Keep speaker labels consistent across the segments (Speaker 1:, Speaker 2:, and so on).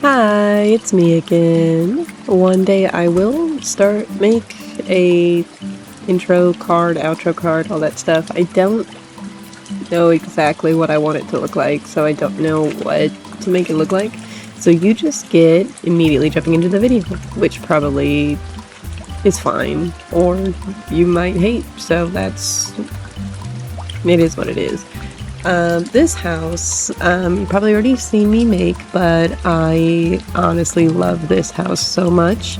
Speaker 1: Hi, it's me again. One day I will make a intro card, outro card, all that stuff. I don't know exactly what I want it to look like, so I don't know what to make it look like. So you just get immediately jumping into the video, which probably is fine, or you might hate, so it is what it is. This house, you probably already seen me make, but I honestly love this house so much.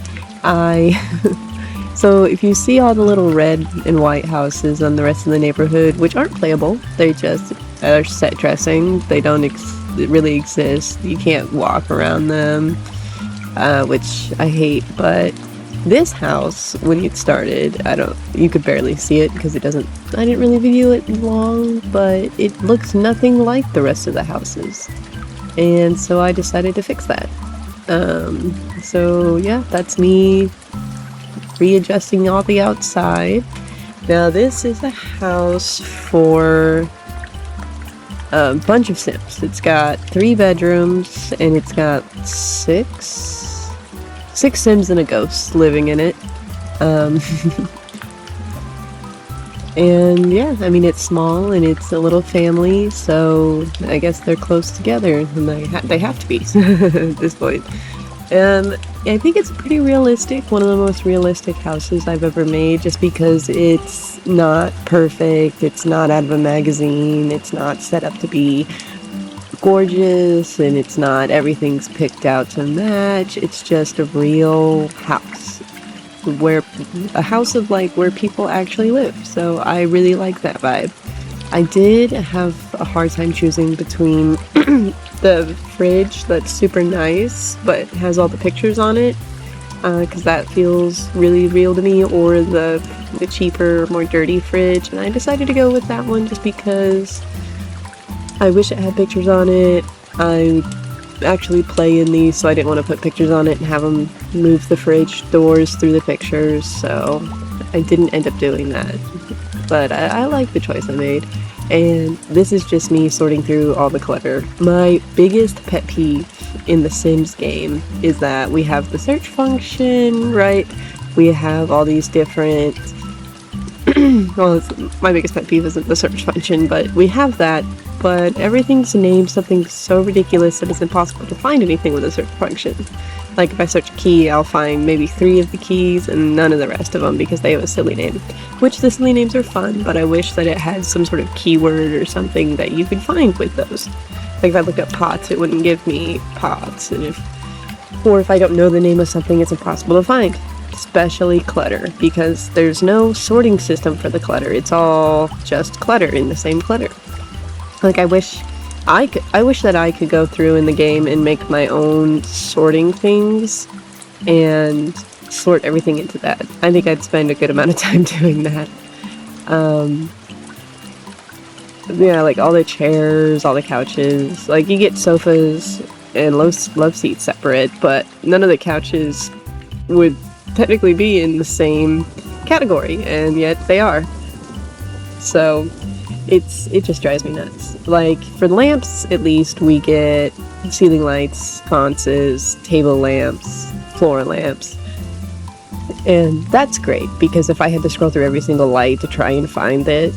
Speaker 1: So if you see all the little red and white houses on the rest of the neighborhood, which aren't playable, they just are set dressing, they don't really exist, you can't walk around them, which I hate, but this house, when it started, you could barely see it because I didn't really video it long, but it looks nothing like the rest of the houses. And so I decided to fix that. So yeah, that's me readjusting all the outside. Now this is a house for a bunch of Sims. It's got 3 bedrooms and it's got 6 Sims and a ghost living in it. And yeah, I mean, it's small and it's a little family, so I guess they're close together, and they have to be at this point. I think it's pretty realistic, one of the most realistic houses I've ever made, just because it's not perfect, it's not out of a magazine, it's not set up to be gorgeous, and it's not everything's picked out to match. It's just a real house, where people actually live. So I really like that vibe. I did have a hard time choosing between the fridge that's super nice but has all the pictures on it, because that feels really real to me, or the cheaper, more dirty fridge, and I decided to go with that one just because I wish it had pictures on it. I actually play in these, so I didn't want to put pictures on it and have them move the fridge doors through the pictures, so I didn't end up doing that. But I like the choice I made, and this is just me sorting through all the clutter. My biggest pet peeve in the Sims game is that we have the search function, right? We have all these different... well, my biggest pet peeve isn't the search function, but we have that, but everything's named something so ridiculous that it's impossible to find anything with a search function. Like, if I search a key, I'll find maybe 3 of the keys and none of the rest of them because they have a silly name. Which, the silly names are fun, but I wish that it had some sort of keyword or something that you could find with those. Like, if I looked up pots, it wouldn't give me pots, or if I don't know the name of something, it's impossible to find. Especially clutter, because there's no sorting system for the clutter. It's all just clutter in the same clutter. Like, I wish that I could go through in the game and make my own sorting things and sort everything into that. I think I'd spend a good amount of time doing that. Yeah, like all the chairs, all the couches. Like, you get sofas and love seats separate, but none of the couches would technically be in the same category, and yet they are. So it just drives me nuts. Like, for lamps, at least, we get ceiling lights, sconces, table lamps, floor lamps, and that's great, because if I had to scroll through every single light to try and find it,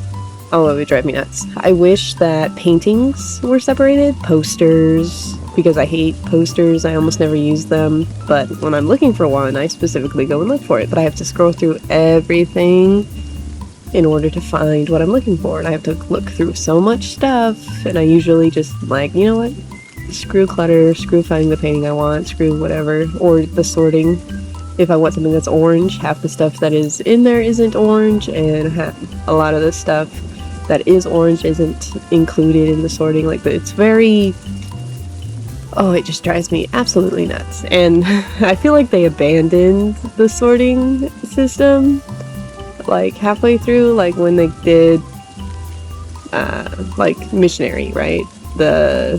Speaker 1: oh, it would drive me nuts. I wish that paintings were separated, posters, because I hate posters, I almost never use them, but when I'm looking for one, I specifically go and look for it, but I have to scroll through everything in order to find what I'm looking for, and I have to look through so much stuff, and I usually just like, you know what, screw clutter, screw finding the painting I want, screw whatever, or the sorting. If I want something that's orange, half the stuff that is in there isn't orange, and a lot of the stuff that is orange isn't included in the sorting. Like, it's very... oh, it just drives me absolutely nuts. And I feel like they abandoned the sorting system, like, halfway through, like, when they did, like, Missionary, right? The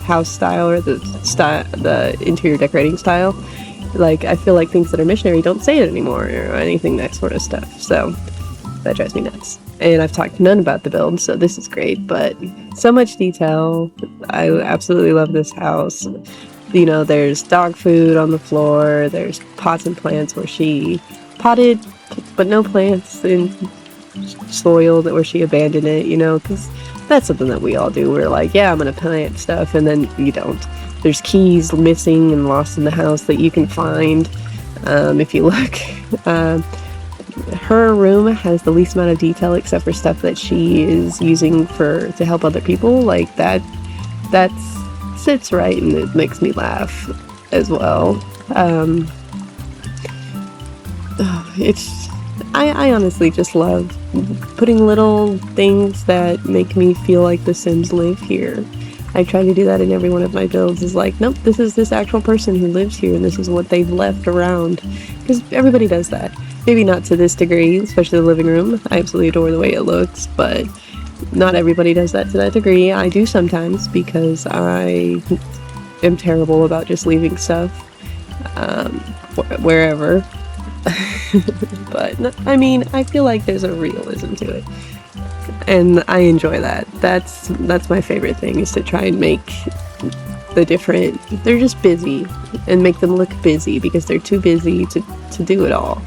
Speaker 1: house style, or the interior decorating style. Like, I feel like things that are Missionary don't say it anymore, or anything, that sort of stuff. So, that drives me nuts. And I've talked none about the build, so this is great, but so much detail. I absolutely love this house. There's dog food on the floor, there's pots and plants where she potted, but no plants in soil where she abandoned it, because that's something that we all do. We're like, yeah, I'm gonna plant stuff, and then you don't. There's keys missing and lost in the house that you can find if you look. Her room has the least amount of detail except for stuff that she is using to help other people. Like that sits right, and it makes me laugh as well. I honestly just love putting little things that make me feel like the Sims live here. I try to do that in every one of my builds, is like, nope, this is this actual person who lives here, and this is what they've left around. Because everybody does that. Maybe not to this degree, especially the living room. I absolutely adore the way it looks, but not everybody does that to that degree. I do sometimes, because I am terrible about just leaving stuff wherever. But I mean, I feel like there's a realism to it, and I enjoy that. That's my favorite thing, is to try and make they're just busy and make them look busy, because they're too busy to do it all.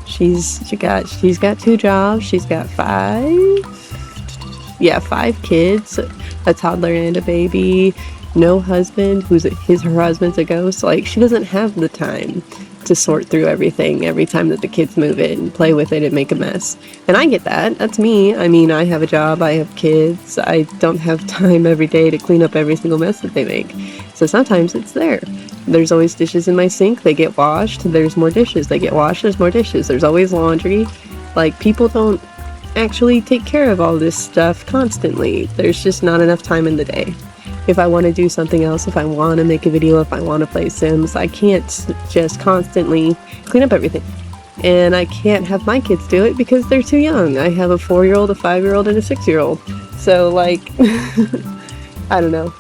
Speaker 1: She's got 2 jobs. She's got 5 kids, a toddler and a baby, no husband, her husband's a ghost. Like, she doesn't have the time to sort through everything every time that the kids move it and play with it and make a mess. And I get that. That's me. I mean, I have a job, I have kids, I don't have time every day to clean up every single mess that they make. So sometimes it's there. There's always dishes in my sink, they get washed, there's more dishes, they get washed, there's more dishes, there's always laundry. Like, people don't actually take care of all this stuff constantly. There's just not enough time in the day. If I want to do something else, if I want to make a video, if I want to play Sims, I can't just constantly clean up everything. And I can't have my kids do it because they're too young. I have a 4-year-old, a 5-year-old, and a 6-year-old. So, like, I don't know.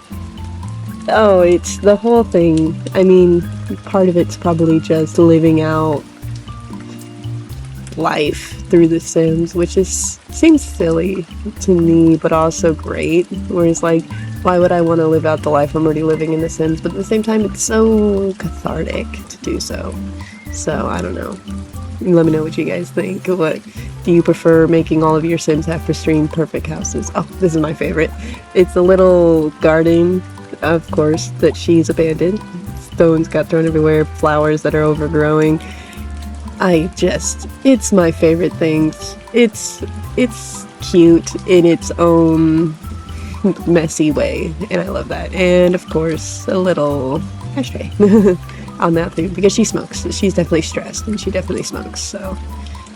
Speaker 1: Oh, it's the whole thing. I mean, part of it's probably just living out life through The Sims, which seems silly to me, but also great. Whereas, like, why would I want to live out the life I'm already living in The Sims? But at the same time, it's so cathartic to do so. So, I don't know. Let me know what you guys think. What do you prefer, making all of your Sims have pristine, perfect houses? Oh, this is my favorite. It's a little garden, of course, that she's abandoned. Stones got thrown everywhere, flowers that are overgrowing. It's my favorite thing. It's cute in its own messy way, and I love that. And of course, a little ashtray on that thing, because she smokes. She's definitely stressed, and she definitely smokes, so.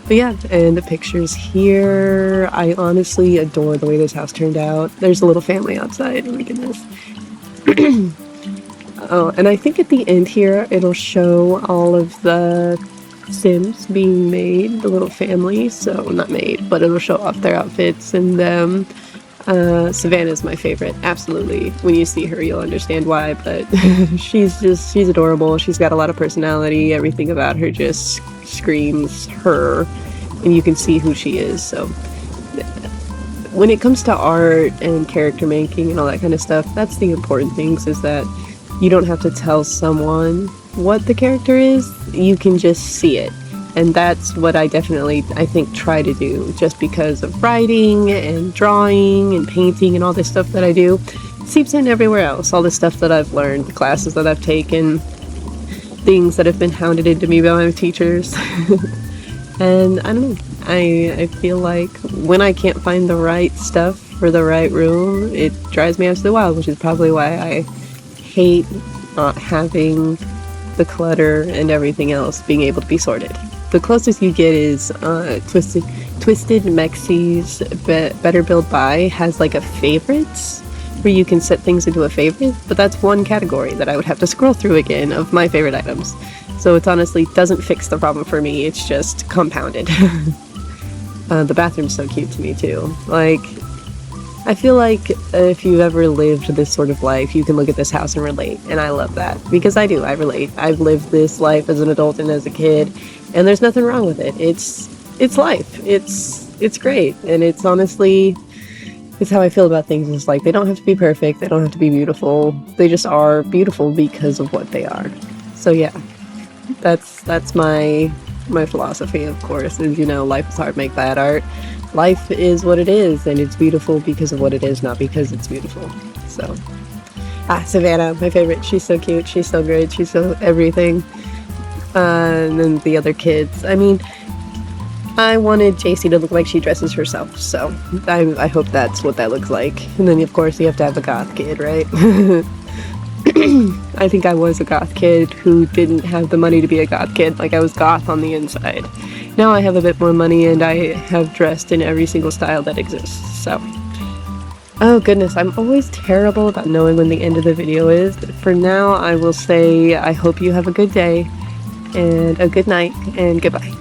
Speaker 1: But yeah, and the pictures here, I honestly adore the way this house turned out. There's a little family outside, oh my goodness. Oh, and I think at the end here, it'll show all of the Sims being made, the little family, so not made, but it'll show off their outfits and them. Savannah's my favorite, absolutely. When you see her, you'll understand why, but she's adorable. She's got a lot of personality. Everything about her just screams her, and you can see who she is. So when it comes to art and character making and all that kind of stuff, that's the important things, is that you don't have to tell someone what the character is. You can just see it. And that's what I think, try to do, just because of writing and drawing and painting and all this stuff that I do. It seeps in everywhere else. All the stuff that I've learned, the classes that I've taken, things that have been hounded into me by my teachers. And I don't know, I feel like when I can't find the right stuff for the right room, it drives me absolutely wild, which is probably why I hate not having the clutter and everything else being able to be sorted. The closest you get is Twisted Mexi's Better Build By has like a favorites, where you can set things into a favorite, but that's one category that I would have to scroll through again of my favorite items. So it honestly doesn't fix the problem for me, it's just compounded. The bathroom's so cute to me too. Like, I feel like if you've ever lived this sort of life, you can look at this house and relate, and I love that, because I relate. I've lived this life as an adult and as a kid, and there's nothing wrong with it. It's life. It's great, and it's honestly It's how I feel about things. It's like, they don't have to be perfect, they don't have to be beautiful, they just are beautiful because of what they are. So yeah, that's my philosophy, of course, is, you know, life is hard, make bad art. Life is what it is, and it's beautiful because of what it is, not because it's beautiful. So, Savannah, my favorite. She's so cute, she's so great, she's so everything. And then the other kids, I mean, I wanted JC to look like she dresses herself, so I hope that's what that looks like. And then, of course, you have to have a goth kid, right? I think I was a goth kid who didn't have the money to be a goth kid. Like, I was goth on the inside. Now I have a bit more money and I have dressed in every single style that exists, so. Oh goodness, I'm always terrible about knowing when the end of the video is. For now, I will say I hope you have a good day, and a good night, and goodbye.